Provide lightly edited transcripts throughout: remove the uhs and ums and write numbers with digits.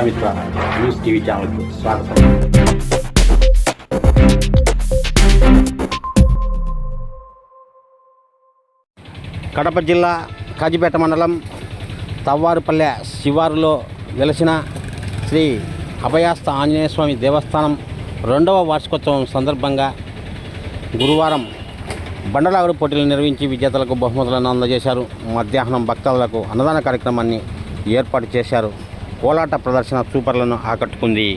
Prajamitra news TV ఛానల్కు స్వాగతం. కడప జిల్లా కాజీపేట మండలం తవ్వారుపల్లె శివారులో వెలసిన శ్రీ అభయాస్త ఆంజనేయ స్వామి దేవస్థానం 2వ వార్షికోత్సవం సందర్భంగా గురువారం బండలాగుడు పోటీలు నిర్వహించి విజేతలకు బహుమతులను అందజేశారు. మధ్యాహ్నం భక్తులకు అన్నదాన కార్యక్రమాన్ని ఏర్పాటు చేశారు. కోలాట ప్రదర్శన సూపర్లను ఆకట్టుకుంది.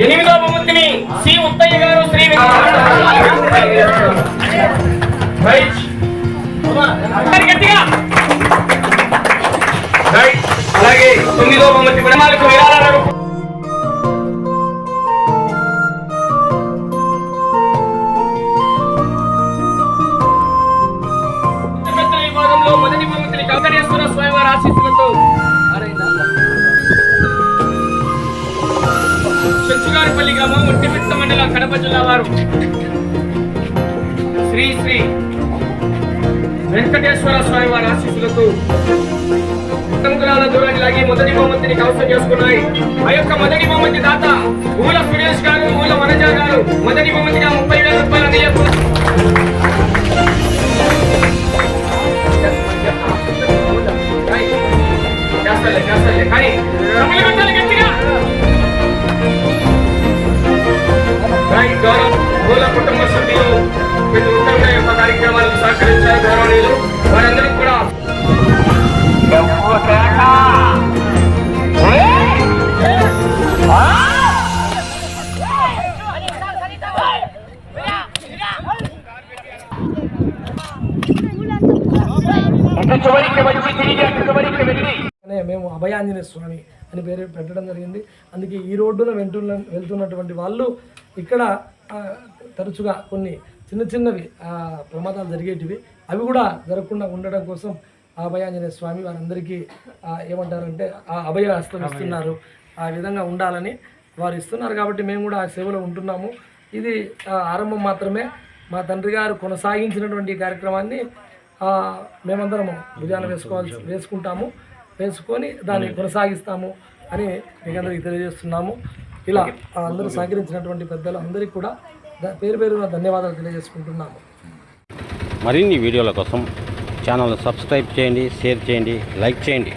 ఎనిమిదో బహుమతిని సి ఉత్తయ్య గారు శ్రీ అలాగే 9వ బహుమతి విరాళాలకు విరాళాలు విభాగంలో మొదటి బహుమతిని వెంకటేశ్వర స్వామి వారి ఆశీస్సులతో చెంచుగారిపల్లి గ్రామం ఒట్టిమిట్ట మండల కడప జిల్లా వారు శ్రీ శ్రీ వెంకటేశ్వర స్వామి వారి ఆశీస్సులతో దూరాన్ని లాగి మొదటి బహుమతిని కవసం చేసుకున్నాయి. ఆ యొక్క మొదటి బహుమతి దాత ఊల సురేష్ గారు, ఊల వనజ గారు మొదటి బహుమతిగా 30,000 రూపాయలు కానీ ఊల కుటుంబ సభ్యులు ప్రతి ఉత్తరంగా యొక్క కార్యక్రమాలకు సహకరించారు. గౌరవనీయులు వారందరికీ కూడా మేము అభయాంజనేయ స్వామి అని పేరు పెట్టడం జరిగింది. అందుకే ఈ రోడ్డున వెళ్తున్నటువంటి వాళ్ళు ఇక్కడ తరచుగా కొన్ని చిన్న చిన్నవి ప్రమాదాలు జరిగేటివి అవి కూడా జరగకుండా ఉండడం కోసం అభయాంజనేయ స్వామి వారందరికీ ఏమంటారంటే ఆ అభయ హస్తం ఇస్తున్నారు. ఆ విధంగా ఉండాలని వారు ఇస్తున్నారు కాబట్టి మేము కూడా ఆ సేవలో ఉంటున్నాము. ఇది ఆరంభం మాత్రమే. మా తండ్రి గారు కొనసాగించినటువంటి కార్యక్రమాన్ని మేమందరము భుజాన వేసుకొని దాన్ని కొనసాగిస్తాము అని మీకు అందరికీ తెలియజేస్తున్నాము. ఇలా అందరూ సహకరించినటువంటి పెద్దలు అందరికీ కూడా పేరు పేరున ధన్యవాదాలు తెలియజేసుకుంటున్నాము. మరిన్ని వీడియోల కోసం ఛానల్ను సబ్స్క్రైబ్ చేయండి, షేర్ చేయండి, లైక్ చేయండి.